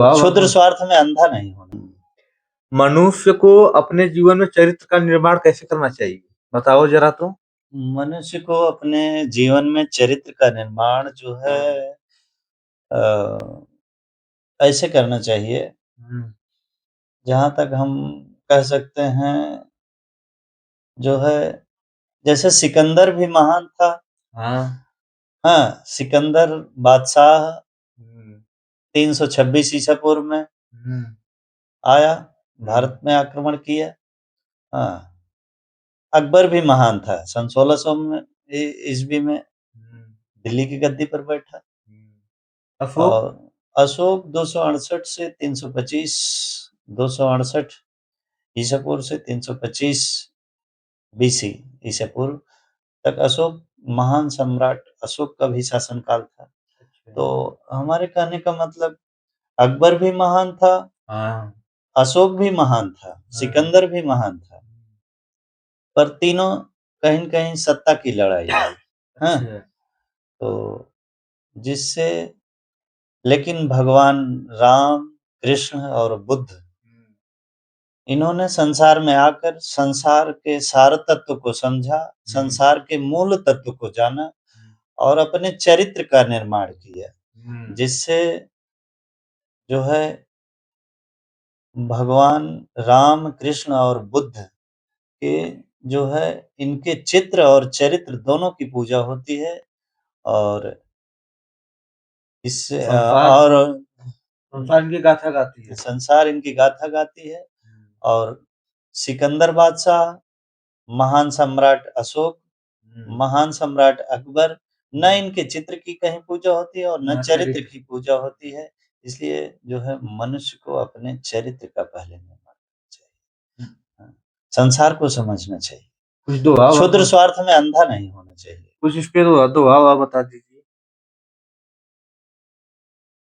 वाह, वाह, क्षुद्र वाह! स्वार्थ में अंधा नहीं होना। मनुष्य को अपने जीवन में चरित्र का निर्माण कैसे करना चाहिए? बताओ ज़रा तो? मनुष्य को अपने जीवन में चरित्र का निर्माण जो है अ, ऐसे करना चाहिए, हुँ। जहाँ तक हम कह सकते हैं जो है जैसे सिकंदर भी महान था। हाँ। हाँ, सिकंदर बादशाह हुँ, 326 ईसा पूर्व में हुँ, आया, हुँ, भारत में आक्रमण किया। हाँ, अकबर भी महान था, सन 1600 में ईस्वी में हुँ, दिल्ली की गद्दी पर बैठा। हुँ। अशोक? और अशोक 268 से 325, 268 ईसा पूर्व से 325 बीसी ईसा पूर्व तक अशोक महान सम्राट अशोक का भी शासनकाल था। अच्छा। तो हमारे कहने का मतलब अकबर भी महान था, हाँ, अशोक भी महान था, हाँ। सिकंदर भी महान था, पर तीनों कहीं न कहीं सत्ता की लड़ाई लड़ी। हाँ, अच्छा। तो जिससे लेकिन भगवान राम, कृष्ण और बुद्ध हुँ, इन्होंने संसार में आकर संसार के सार तत्व को समझा, हुँ, संसार के मूल तत्व को जाना हुँ, और अपने चरित्र का निर्माण किया, हुँ, जिससे जो है भगवान राम, कृष्ण और बुद्ध के जो है इनके चित्र और चरित्र दोनों की पूजा होती है और इससे संसार और संसार की गाथा गाती है। संसार इनकी गाथा गाती है। हुँ, और सिकंदर बादशाह, महान सम्राट अशोक, हुँ, महान सम्राट अकबर, न हुँ। इनके चित्र की कहीं पूजा होती है और न हाँ, चरित्र चरित्र। की पूजा होती है। इसलिए जो है मनुष्य को अपने चरित्र का पहले निर्माण करना चाहिए। हुँ, हाँ, संसार को समझना चाहिए। कुछ दोहा क्षुद्र स्वार्थ में अंधा नहीं होना चाहिए। कुछ इस पे दोहा-वोहा बता दीजिए।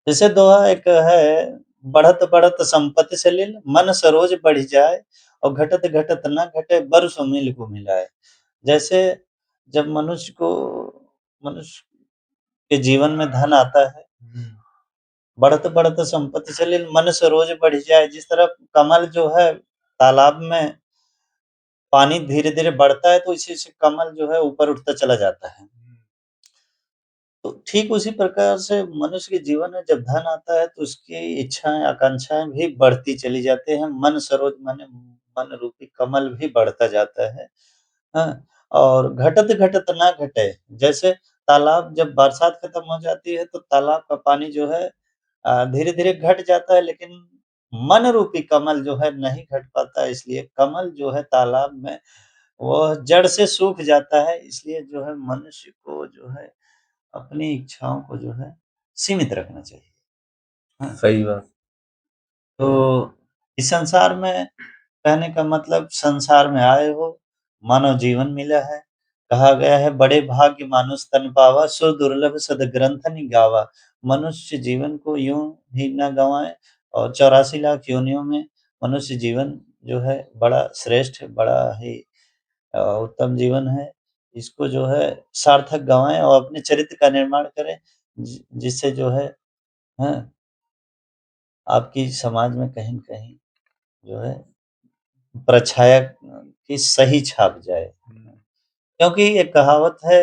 जैसे दोहा एक है, बढ़त बढ़त संपत्ति सलिल मन सरोज बढ़ जाए और घटत घटत न घटे बरसों मील को मिलाए। जैसे जब मनुष्य के जीवन में धन आता है, हुँ, बढ़त बढ़त संपत्ति सलिल मन सरोज बढ़ जाए। जिस तरह कमल जो है तालाब में पानी धीरे-धीरे बढ़ता है तो इसी से कमल जो है ऊपर उठता चला जाता है। हुँ, तो ठीक उसी प्रकार से मनुष्य के जीवन में जब धन आता है तो उसकी इच्छाएँ, आकांक्षाएँ भी बढ़ती चली जाती हैं। मन सरोज माने मन रूपी कमल भी बढ़ता जाता है। हाँ, और घटत घटत ना घटे, जैसे तालाब जब बरसात खत्म हो जाती है तो तालाब का पानी जो है धीरे-धीरे घट जाता है, लेकिन मन रूपी कमल जो है नहीं घट पाता है, इसलिए कमल जो है तालाब में वह जड़ से सूख जाता है। इसलिए जो है मनुष्य को जो है अपनी इच्छाओं को जो है सीमित रखना चाहिए। हाँ, सही बात। तो तो इस संसार में कहने का मतलब संसार में आए हो, मानव जीवन मिला है। कहा गया है बड़े भाग्य मानुष तन पावा, सो दुर्लभ सद्ग्रंथ नि गावा। मनुष्य जीवन को यूँ ही ना गँवाए और 84 लाख योनियों में मनुष्य जीवन जो है बड़ा श्रेष्ठ, बड़ा ही उत्तम जीवन है। इसको जो है सार्थक गँवाएँ और अपने चरित्र का निर्माण करें, जिससे जो है हाँ, आपकी समाज में कहीं न कहीं जो है परछाया की सही छाप जाए। हुँ, क्योंकि एक कहावत है,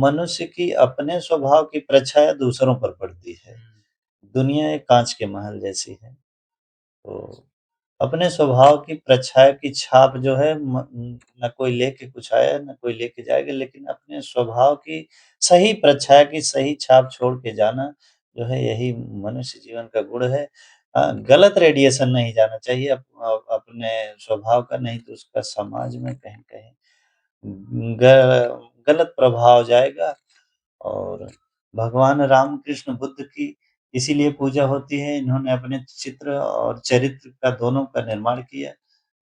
मनुष्य की अपने स्वभाव की परछाया दूसरों पर पड़ती है। हुँ, दुनिया एक काँच के महल जैसी है। तो अपने स्वभाव की परछाया की छाप जो है ना कोई लेके कुछ आया, ना कोई लेके जाएगा, लेकिन अपने स्वभाव की सही परछाया की सही छाप छोड़ के जाना जो है यही मनुष्य जीवन का गुण है। गलत रेडिएशन नहीं जाना चाहिए अपने स्वभाव का, नहीं तो उसका समाज में कहीं-कहीं गलत प्रभाव जाएगा। और भगवान राम, कृष्ण, बुद्ध की इसीलिए पूजा होती है। इन्होंने अपने चित्र और चरित्र का दोनों का निर्माण किया,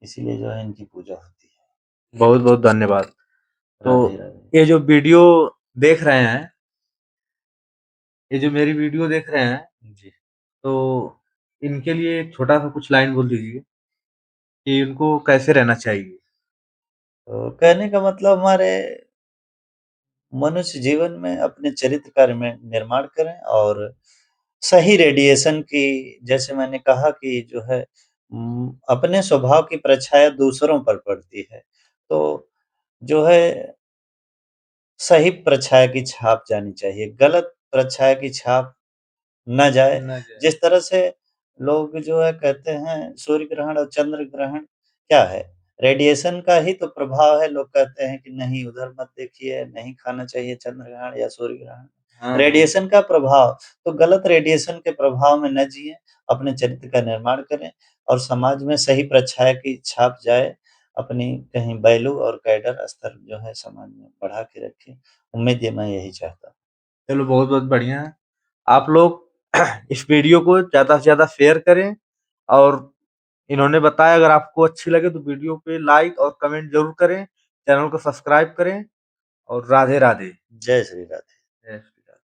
इसीलिए जो है इनकी पूजा होती है। बहुत-बहुत धन्यवाद। तो राधे, राधे। ये जो वीडियो देख रहे हैं, ये जो मेरी वीडियो देख रहे हैं, जी। तो इनके लिए एक छोटा-सा कुछ लाइन बोल दीजिए कि इनको कैसे रहना चाहिए? तो कहने का मतलब हमारे मनुष्य जीवन में अपने चरित्र का निर्माण करें और सही रेडिएशन की, जैसे मैंने कहा कि जो है अपने स्वभाव की परछाया दूसरों पर पड़ती है। तो जो है सही परछाया की छाप जानी चाहिए, गलत परछाया की छाप ना जाए। ना जाए। जिस तरह से लोग जो है कहते हैं सूर्य ग्रहण और चंद्र ग्रहण क्या है? रेडिएशन का ही तो प्रभाव है। लोग कहते हैं कि नहीं उधर मत देखिए, नहीं खाना चाहिए चंद्र ग्रहण या सूर्य ग्रहण। हाँ, हाँ। रेडिएशन का प्रभाव, तो गलत रेडिएशन के प्रभाव में न जिएँ, अपने चरित्र का निर्माण करें और समाज में सही परछाया की छाप जाए। अपनी कहीं वैल्यू और कैडर स्तर जो है समाज में बढ़ा के रखें। उम्मीद है मैं यही चाहता हूँ। चलो बहुत-बहुत बढ़िया है। आप लोग इस वीडियो को ज़्यादा से ज़्यादा शेयर करें और इन्होंने बताया अगर आपको अच्छी लगे तो वीडियो पे लाइक और कमेंट ज़रूर करें। चैनल को सब्सक्राइब करें और राधे-राधे। जय श्री राधे। जय